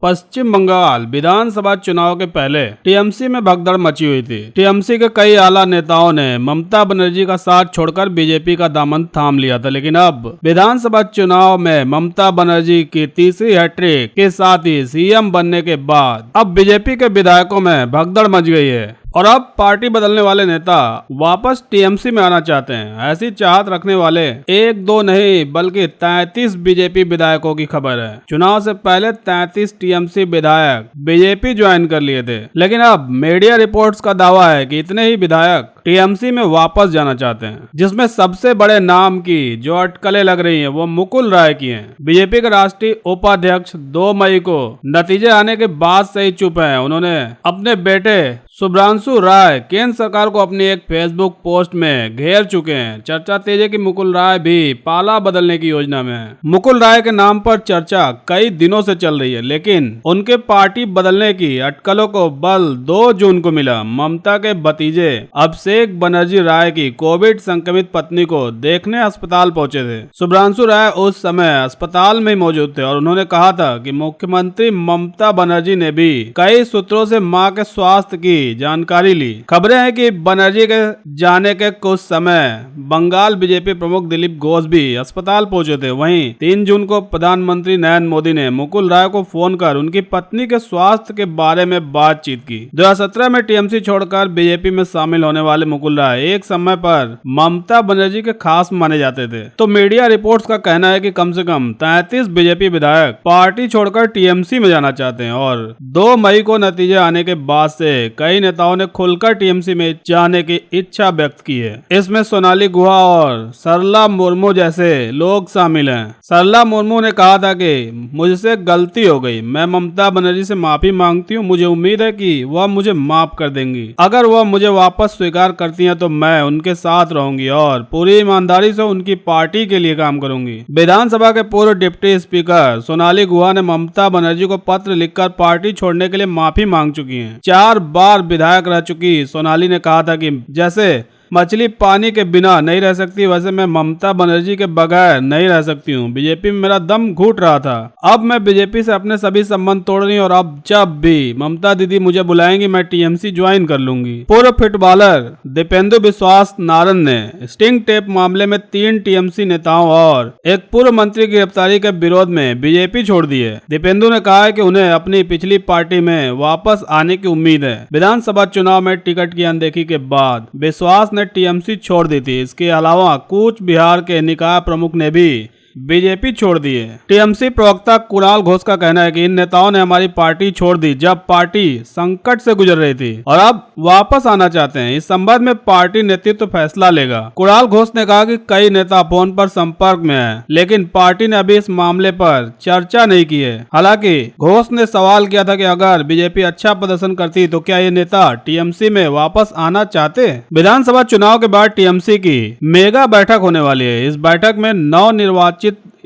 पश्चिम बंगाल विधानसभा चुनाव के पहले टीएमसी में भगदड़ मची हुई थी। टीएमसी के कई आला नेताओं ने ममता बनर्जी का साथ छोड़कर बीजेपी का दामन थाम लिया था, लेकिन अब विधानसभा चुनाव में ममता बनर्जी की तीसरी हैट्रिक के साथ ही सीएम बनने के बाद अब बीजेपी के विधायकों में भगदड़ मच गई है और अब पार्टी बदलने वाले नेता वापस टीएमसी में आना चाहते हैं। ऐसी चाहत रखने वाले एक दो नहीं बल्कि 33 बीजेपी विधायकों की खबर है। चुनाव से पहले 33 टीएमसी विधायक बीजेपी ज्वाइन कर लिए थे, लेकिन अब मीडिया रिपोर्ट्स का दावा है कि इतने ही विधायक टीएमसी में वापस जाना चाहते हैं, जिसमें सबसे बड़े नाम की जो अटकलें लग रही हैं वो मुकुल राय की हैं। बीजेपी के राष्ट्रीय उपाध्यक्ष 2 मई को नतीजे आने के बाद से ही चुप हैं। उन्होंने अपने बेटे शुभ्रांशु राय केंद्र सरकार को अपनी एक फेसबुक पोस्ट में घेर चुके हैं। चर्चा तेज है कि मुकुल राय भी पाला बदलने की योजना में है। मुकुल राय के नाम पर चर्चा कई दिनों से चल रही है, लेकिन उनके पार्टी बदलने की अटकलों को बल 2 जून को मिला। ममता के भतीजे अभिषेक बनर्जी राय की कोविड संक्रमित पत्नी को देखने अस्पताल पहुंचे थे। शुभ्रांशु राय उस समय अस्पताल में मौजूद थे और उन्होंने कहा था कि मुख्यमंत्री ममता बनर्जी ने भी कई सूत्रों से मां के स्वास्थ्य की जानकारी ली। खबरें हैं कि बनर्जी के जाने के कुछ समय बंगाल बीजेपी प्रमुख दिलीप घोष भी अस्पताल पहुंचे थे। वहीं 3 जून को प्रधानमंत्री नरेंद्र मोदी ने मुकुल राय को फोन कर उनकी पत्नी के स्वास्थ्य के बारे में बातचीत की। 2017 में टीएमसी छोड़कर बीजेपी में शामिल होने वाले मुकुल राय एक समय पर ममता बनर्जी के खास माने जाते थे। तो मीडिया रिपोर्ट्स का कहना है कि कम से कम 33 बीजेपी विधायक पार्टी छोड़कर टीएमसी में जाना चाहते हैं और 2 मई को नतीजे आने के बाद से कई नेताओं ने खुलकर टीएमसी में जाने की इच्छा व्यक्त की है। इसमें सोनाली गुहा और सरला मुर्मू जैसे लोग शामिल हैं। सरला मुर्मू ने कहा था कि मुझसे गलती हो गई, मैं ममता बनर्जी से माफी मांगती हूं। मुझे उम्मीद है कि वह मुझे माफ कर देंगी। अगर वह मुझे वापस स्वीकार करती हैं तो मैं उनके साथ रहूंगी और पूरी ईमानदारी से उनकी पार्टी के लिए काम करूंगी। विधानसभा के पूर्व डिप्टी स्पीकर सोनाली गुहा ने ममता बनर्जी को पत्र लिखकर पार्टी छोड़ने के लिए माफी मांग चुकी हैं। 4 बार विधायक रह चुकी सोनाली ने कहा था कि जैसे मछली पानी के बिना नहीं रह सकती, वैसे मैं ममता बनर्जी के बगैर नहीं रह सकती हूँ। बीजेपी में मेरा दम घुट रहा था, अब मैं बीजेपी से अपने सभी संबंध तोड़ रही हूँ और अब जब भी ममता दीदी मुझे बुलाएंगी मैं टीएमसी ज्वाइन कर लूंगी। पूर्व फुटबॉलर दीपेंदु विश्वास नारन ने स्टिंग टेप मामले में 3 टीएमसी नेताओं और एक पूर्व मंत्री की गिरफ्तारी के विरोध में बीजेपी छोड़ दी है। दीपेंदु ने कहा है कि उन्हें अपनी पिछली पार्टी में वापस आने की उम्मीद है। विधानसभा चुनाव में टिकट की अनदेखी के बाद विश्वास टीएमसी छोड़ दी थी। इसके अलावा कूच बिहार के निकाय प्रमुख ने भी बीजेपी छोड़ दी है। टीएमसी प्रवक्ता कुणाल घोष का कहना है कि इन नेताओं ने हमारी पार्टी छोड़ दी जब पार्टी संकट से गुजर रही थी और अब वापस आना चाहते हैं। इस संबंध में पार्टी नेतृत्व फैसला लेगा। कुणाल घोष ने कहा कि कई नेता फोन पर संपर्क में हैं, लेकिन पार्टी ने अभी इस मामले पर चर्चा नहीं की है। हालांकि घोष ने सवाल किया था कि अगर बीजेपी अच्छा प्रदर्शन करती तो क्या ये नेता टीएमसी में वापस आना चाहते। विधानसभा चुनाव के बाद टीएमसी की मेगा बैठक होने वाली है। इस बैठक में नवनिर्वाचित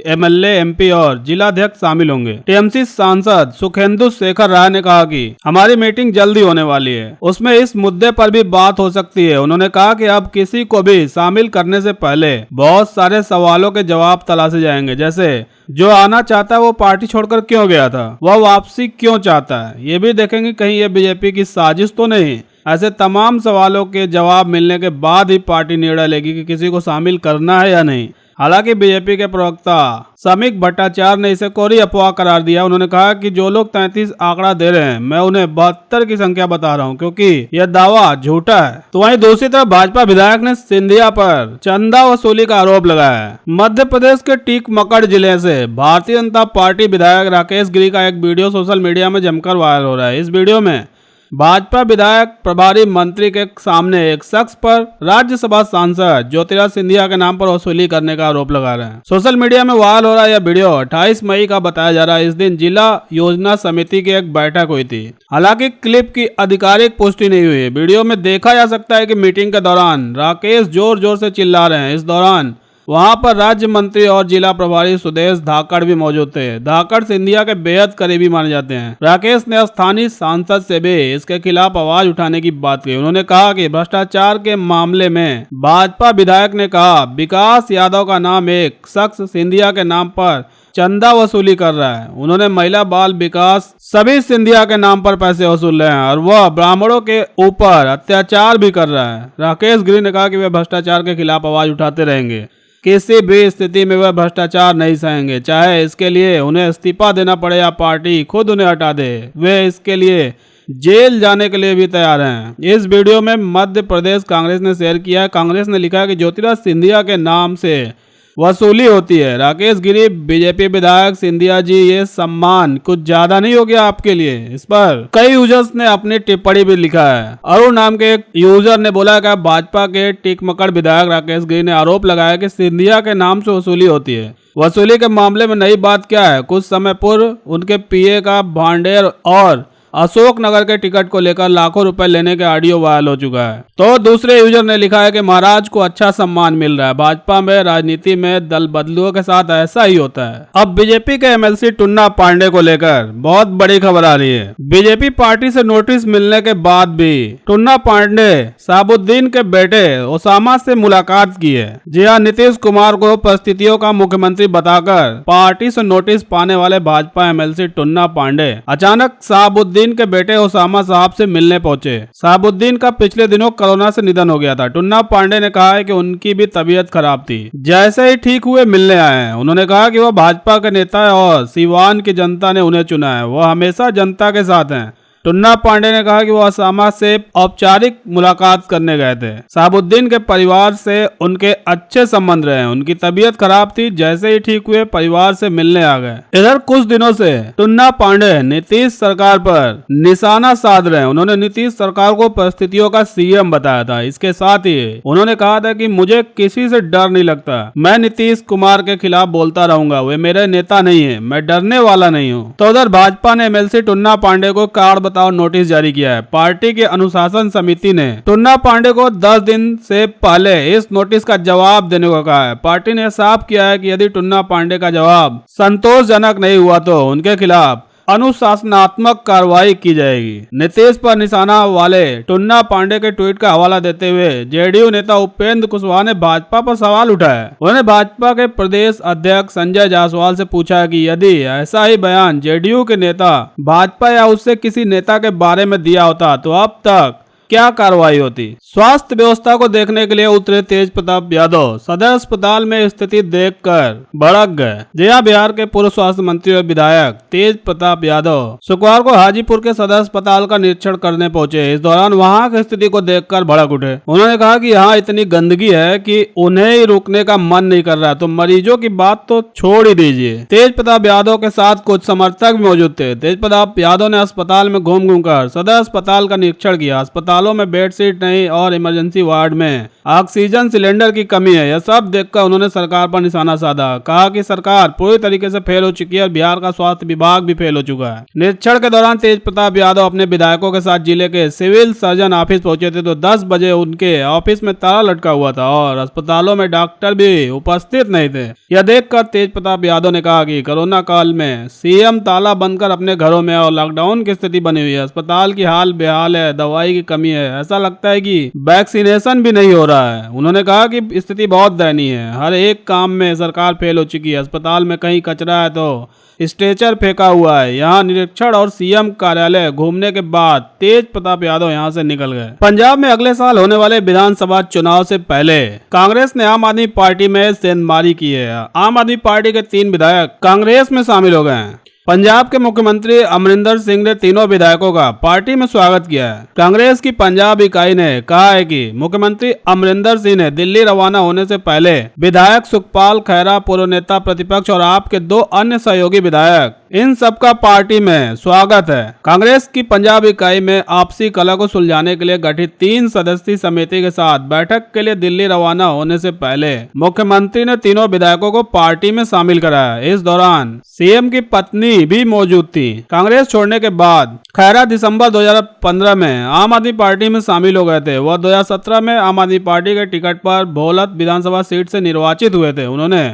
एमएलए, एमपी और जिलाध्यक्ष शामिल होंगे। टीएमसी सांसद सुखेंदु शेखर राय ने कहा कि हमारी मीटिंग जल्दी होने वाली है, उसमें इस मुद्दे पर भी बात हो सकती है। उन्होंने कहा कि अब किसी को भी शामिल करने से पहले बहुत सारे सवालों के जवाब तलाशे जाएंगे, जैसे जो आना चाहता है वो पार्टी छोड़कर क्यों गया था, वह वापसी क्यों चाहता है। ये भी देखेंगे कहीं ये बीजेपी की साजिश तो नहीं। ऐसे तमाम सवालों के जवाब मिलने के बाद ही पार्टी निर्णय लेगी कि किसी को शामिल करना है या नहीं। हालांकि बीजेपी के प्रवक्ता समीक भट्टाचार्य ने इसे कोरी अफवाह करार दिया। उन्होंने कहा कि जो लोग 33 आंकड़ा दे रहे हैं, मैं उन्हें 72 की संख्या बता रहा हूं क्योंकि यह दावा झूठा है। तो वहीं दूसरी तरफ भाजपा विधायक ने सिंधिया पर चंदा वसूली का आरोप लगाया है। मध्य प्रदेश के टीकमगढ़ जिले से भारतीय जनता पार्टी विधायक राकेश गिरी का एक वीडियो सोशल मीडिया में जमकर वायरल हो रहा है। इस वीडियो में भाजपा विधायक प्रभारी मंत्री के सामने एक शख्स पर राज्यसभा सांसद ज्योतिराज सिंधिया के नाम पर वसूली करने का आरोप लगा रहे हैं। सोशल मीडिया में वायरल हो रहा यह वीडियो 28 मई का बताया जा रहा है। इस दिन जिला योजना समिति की एक बैठक हुई थी। हालांकि क्लिप की आधिकारिक पुष्टि नहीं हुई है। वीडियो में देखा जा सकता है कि मीटिंग के दौरान राकेश जोर जोर से चिल्ला रहे हैं। इस दौरान वहां पर राज्य मंत्री और जिला प्रभारी सुदेश धाकड़ भी मौजूद थे। धाकड़ सिंधिया के बेहद करीबी माने जाते हैं। राकेश ने स्थानीय सांसद से भी इसके खिलाफ आवाज उठाने की बात की। उन्होंने कहा कि भ्रष्टाचार के मामले में भाजपा विधायक ने कहा विकास यादव का नाम एक शख्स सिंधिया के नाम पर चंदा वसूली कर रहा है। उन्होंने महिला बाल विकास सभी सिंधिया के नाम पर पैसे वसूल रहे हैं और वह ब्राह्मणों के ऊपर अत्याचार भी कर रहा है। राकेश गिरी ने कहा कि वे भ्रष्टाचार के खिलाफ आवाज उठाते रहेंगे, किसी भी स्थिति में वह भ्रष्टाचार नहीं सहेंगे, चाहे इसके लिए उन्हें इस्तीफा देना पड़े या पार्टी खुद उन्हें हटा दे। वे इसके लिए जेल जाने के लिए भी तैयार हैं। इस वीडियो में मध्य प्रदेश कांग्रेस ने शेयर किया है। कांग्रेस ने लिखा है कि ज्योतिराज सिंधिया के नाम से वसूली होती है। राकेश गिरी बीजेपी विधायक सिंधिया जी, ये सम्मान कुछ ज्यादा नहीं हो गया आपके लिए? इस पर कई यूजर्स ने अपनी टिप्पणी भी लिखा है। अरुण नाम के एक यूजर ने बोला कि भाजपा के टिकमकड़ विधायक राकेश गिरी ने आरोप लगाया कि सिंधिया के नाम से वसूली होती है। वसूली के मामले में नई बात क्या है? कुछ समय पूर्व उनके पीए का भांडेर और अशोक नगर के टिकट को लेकर लाखों रुपए लेने का ऑडियो वायरल हो चुका है। तो दूसरे यूजर ने लिखा है कि महाराज को अच्छा सम्मान मिल रहा है। भाजपा में राजनीति में दल बदलुओं के साथ ऐसा ही होता है। अब बीजेपी के एमएलसी टुन्ना पांडे को लेकर बहुत बड़ी खबर आ रही है। बीजेपी पार्टी से नोटिस मिलने के बाद भी टुन्ना पांडे शहाबुद्दीन के बेटे ओसामा से मुलाकात की है। जी हाँ, नीतीश कुमार को परिस्थितियों का मुख्यमंत्री बताकर पार्टी से नोटिस पाने वाले भाजपा एमएलसी टुन्ना पांडे अचानक शहाबुद्दीन के बेटे ओसामा साहब से मिलने पहुंचे। शहाबुद्दीन का पिछले दिनों कोरोना से निधन हो गया था। टुन्ना पांडे ने कहा है कि उनकी भी तबीयत खराब थी, जैसे ही ठीक हुए मिलने आए हैं। उन्होंने कहा कि वह भाजपा के नेता है और सीवान की जनता ने उन्हें चुना है, वह हमेशा जनता के साथ हैं। टुन्ना पांडे ने कहा कि वो ओसामा से औपचारिक मुलाकात करने गए थे। शहाबुद्दीन के परिवार से उनके अच्छे संबंध रहे। उनकी तबीयत खराब थी, जैसे ही ठीक हुए परिवार से मिलने आ गए। इधर कुछ दिनों से टुन्ना पांडे नीतीश सरकार पर निशाना साध रहे हैं। उन्होंने नीतीश सरकार को परिस्थितियों का सीएम बताया था। इसके साथ ही उन्होंने कहा था कि मुझे किसी से डर नहीं लगता, मैं नीतीश कुमार के खिलाफ बोलता रहूंगा, वे मेरे नेता नहीं है, मैं डरने वाला नहीं हूँ। तो उधर भाजपा ने एमएलसी टुन्ना पांडे को कार्ड और नोटिस जारी किया है। पार्टी के अनुशासन समिति ने टुन्ना पांडे को 10 दिन से पहले इस नोटिस का जवाब देने को कहा है। पार्टी ने साफ किया है कि यदि टुन्ना पांडे का जवाब संतोषजनक नहीं हुआ तो उनके खिलाफ अनुशासनात्मक कार्रवाई की जाएगी। नीतीश पर निशाना वाले टुन्ना पांडे के ट्वीट का हवाला देते हुए जेडीयू नेता उपेंद्र कुशवाहा ने भाजपा पर सवाल उठाया। उन्होंने भाजपा के प्रदेश अध्यक्ष संजय जायसवाल से पूछा कि यदि ऐसा ही बयान जेडीयू के नेता भाजपा या उससे किसी नेता के बारे में दिया होता तो अब तक क्या कार्रवाई होती। स्वास्थ्य व्यवस्था को देखने के लिए उतरे तेज प्रताप यादव सदर अस्पताल में स्थिति देखकर भड़क गए। जी हां, बिहार के पूर्व स्वास्थ्य मंत्री और विधायक तेज प्रताप यादव शुक्रवार को हाजीपुर के सदर अस्पताल का निरीक्षण करने पहुंचे। इस दौरान वहां की स्थिति को देखकर भड़क उठे। उन्होंने कहा कि यहाँ इतनी गंदगी है कि उन्हें ही रुकने का मन नहीं कर रहा, तो मरीजों की बात तो छोड़ ही दीजिए। तेज प्रताप यादव के साथ कुछ समर्थक भी मौजूद थे। तेज प्रताप यादव ने अस्पताल में घूम घूमकर सदर अस्पताल का निरीक्षण किया। अस्पतालों में बेडशीट नहीं और इमरजेंसी वार्ड में ऑक्सीजन सिलेंडर की कमी है। यह सब देखकर उन्होंने सरकार पर निशाना साधा। कहा कि सरकार पूरी तरीके से फेल हो चुकी है और बिहार का स्वास्थ्य विभाग भी फेल हो चुका है। निरीक्षण के दौरान तेज प्रताप यादव अपने विधायकों के साथ जिले के सिविल सर्जन ऑफिस पहुंचे थे, तो 10 बजे उनके ऑफिस में ताला लटका हुआ था और अस्पतालों में डॉक्टर भी उपस्थित नहीं थे। यह देखकर तेज प्रताप यादव ने कहा कि कोरोना काल में सीएम ताला बंद कर अपने घरों में और लॉकडाउन की स्थिति बनी हुई है। अस्पताल की हाल बेहाल है, दवाई की कमी है, ऐसा लगता है कि वैक्सीनेशन भी नहीं हो रहा है। उन्होंने कहा कि स्थिति बहुत दयनीय है, हर एक काम में सरकार फेल हो चुकी है। अस्पताल में कहीं कचरा है तो स्ट्रेचर फेंका हुआ है। यहाँ निरीक्षण और सीएम कार्यालय घूमने के बाद तेज प्रताप यादव यहाँ से निकल गए। पंजाब में अगले साल होने वाले विधानसभा चुनाव से पहले कांग्रेस ने आम आदमी पार्टी में सेंधमारी की है। आम आदमी पार्टी के 3 विधायक कांग्रेस में शामिल हो गए हैं। पंजाब के मुख्यमंत्री अमरिंदर सिंह ने तीनों विधायकों का पार्टी में स्वागत किया है। कांग्रेस की पंजाब इकाई ने कहा है कि मुख्यमंत्री अमरिंदर सिंह ने दिल्ली रवाना होने से पहले विधायक सुखपाल खैरा, पूर्व नेता प्रतिपक्ष और आपके 2 अन्य सहयोगी विधायक इन सबका पार्टी में स्वागत है। कांग्रेस की पंजाब इकाई में आपसी कलह को सुलझाने के लिए गठित 3 सदस्यीय समिति के साथ बैठक के लिए दिल्ली रवाना होने से पहले मुख्यमंत्री ने तीनों विधायकों को पार्टी में शामिल कराया। इस दौरान सीएम की पत्नी भी मौजूद थी। कांग्रेस छोड़ने के बाद खैरा दिसंबर 2015 में आम आदमी पार्टी में शामिल हो गए थे। वह 2017 में आम आदमी पार्टी के टिकट पर भोलत विधानसभा सीट से निर्वाचित हुए थे। उन्होंने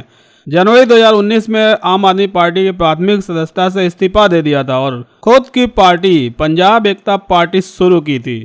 जनवरी 2019 में आम आदमी पार्टी की प्राथमिक सदस्यता से इस्तीफा दे दिया था और खुद की पार्टी पंजाब एकता पार्टी शुरू की थी।